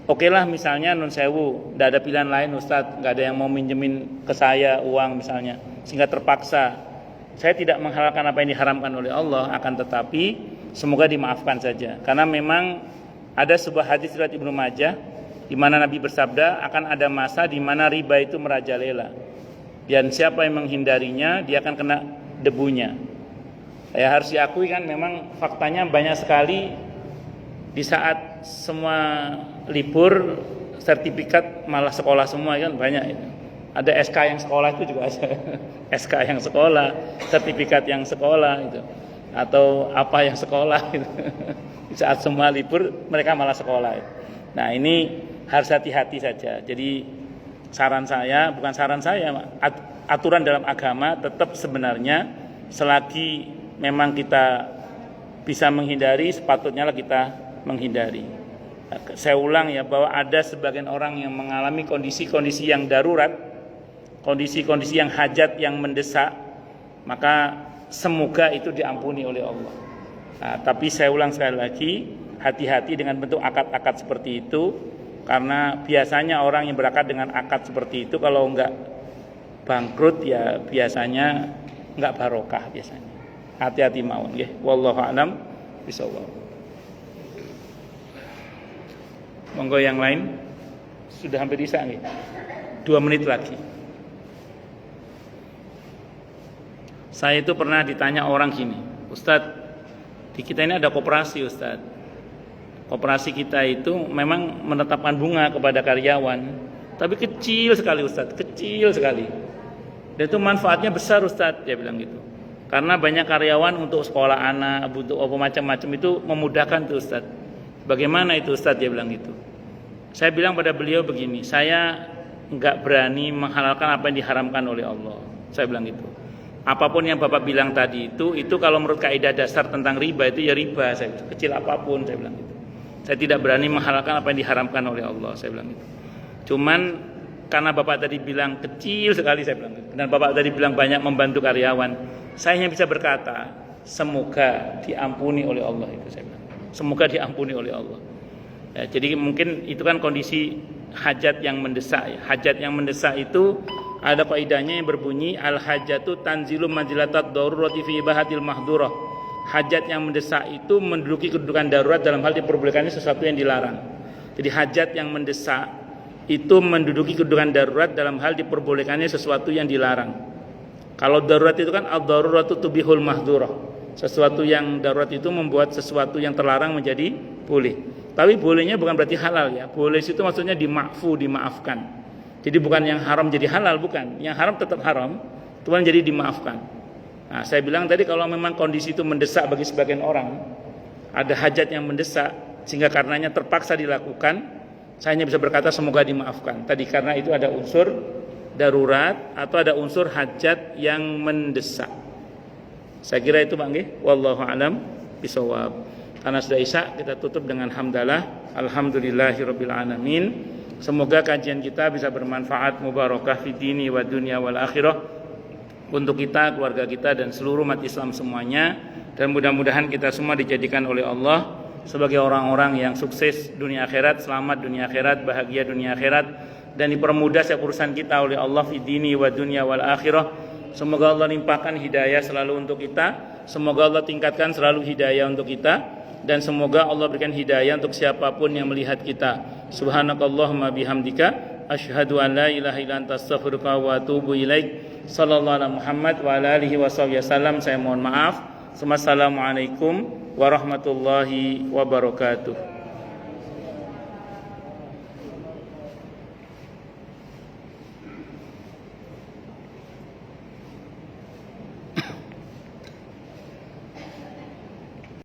Oke lah misalnya nun sewu, nggak ada pilihan lain Ustadz, nggak ada yang mau minjemin ke saya uang misalnya, sehingga terpaksa. Saya tidak menghalalkan apa yang diharamkan oleh Allah, akan tetapi semoga dimaafkan saja. Karena memang ada sebuah hadis riwayat Ibnu Majah di mana Nabi bersabda akan ada masa di mana riba itu merajalela. Dan siapa yang menghindarinya dia akan kena debunya. Ya harus diakui kan memang faktanya banyak sekali di saat semua libur sertifikat malah sekolah semua kan banyak itu. Ada SK yang sekolah itu juga ada. SK yang sekolah, sertifikat yang sekolah itu. Atau apa yang sekolah gitu. Di saat semua libur mereka malah sekolah. Nah, ini harus hati-hati saja. Jadi bukan saran saya, aturan dalam agama tetap sebenarnya selagi memang kita bisa menghindari, sepatutnya lah kita menghindari. Saya ulang ya, bahwa ada sebagian orang yang mengalami kondisi-kondisi yang darurat, kondisi-kondisi yang hajat, yang mendesak, maka semoga itu diampuni oleh Allah. Nah, tapi saya ulang sekali lagi, hati-hati dengan bentuk akad-akad seperti itu, karena biasanya orang yang berakad dengan akad seperti itu kalau enggak bangkrut ya biasanya enggak barokah biasanya. Hati-hati mawon nggih. Wallahu a'lam bishawab. Monggo yang lain. Sudah hampir isya nggih. 2 menit lagi. Saya itu pernah ditanya orang gini, Ustadz, di kita ini ada koperasi Ustadz. Koperasi kita itu memang menetapkan bunga kepada karyawan, tapi kecil sekali Ustadz, kecil sekali. Dan itu manfaatnya besar Ustadz, dia bilang gitu. Karena banyak karyawan untuk sekolah anak, untuk apa macam-macam itu memudahkan tuh Ustadz. Bagaimana itu Ustadz, dia bilang gitu. Saya bilang pada beliau begini, saya enggak berani menghalalkan apa yang diharamkan oleh Allah. Saya bilang gitu. Apapun yang Bapak bilang tadi itu kalau menurut kaidah dasar tentang riba itu ya riba, saya kecil apapun, saya bilang gitu. Saya tidak berani menghalalkan apa yang diharamkan oleh Allah, saya bilang gitu. Cuman karena Bapak tadi bilang kecil sekali, saya bilang gitu. Dan Bapak tadi bilang banyak membantu karyawan, saya hanya bisa berkata semoga diampuni oleh Allah, itu saya bilang. Semoga diampuni oleh Allah. Ya, jadi mungkin itu kan kondisi hajat yang mendesak. Ya. Hajat yang mendesak itu ada kaidahnya yang berbunyi al-hajatu tanzilu manzilatat darurati fi ibahatil mahdurah. Hajat yang mendesak itu menduduki kedudukan darurat dalam hal diperbolehkannya sesuatu yang dilarang. Jadi hajat yang mendesak itu menduduki kedudukan darurat dalam hal diperbolehkannya sesuatu yang dilarang. Kalau darurat itu kan ad-daruratu tubihul mahdurah. Sesuatu yang darurat itu membuat sesuatu yang terlarang menjadi boleh. Tapi bolehnya bukan berarti halal ya. Boleh itu maksudnya dimaafkan. Jadi bukan yang haram jadi halal, bukan. Yang haram tetap haram, cuma jadi dimaafkan. Nah, saya bilang tadi kalau memang kondisi itu mendesak bagi sebagian orang, ada hajat yang mendesak sehingga karenanya terpaksa dilakukan, saya hanya bisa berkata semoga dimaafkan. Tadi karena itu ada unsur darurat atau ada unsur hajat yang mendesak. Saya kira itu Pak nggih. Wallahu a'lam bishawab. Karena sudah isya, kita tutup dengan hamdalah. Alhamdulillahirabbil alamin. Semoga kajian kita bisa bermanfaat, mubarakah fi dini wa dunya wal akhirah untuk kita, keluarga kita dan seluruh umat Islam semuanya, dan mudah-mudahan kita semua dijadikan oleh Allah sebagai orang-orang yang sukses dunia akhirat, selamat dunia akhirat, bahagia dunia akhirat, dan dipermudah setiap urusan kita oleh Allah fi dini wa dunya wal akhirah. Semoga Allah limpahkan hidayah selalu untuk kita, semoga Allah tingkatkan selalu hidayah untuk kita, dan semoga Allah berikan hidayah untuk siapapun yang melihat kita. Subhanakallahumma bihamdika asyhadu an la ilaha illa anta astaghfiruka wa atubu ilaik. Sallallahu alaihi Muhammad wa ala alihi wasallam. Saya mohon maaf. Wassalamualaikum warahmatullahi wabarakatuh.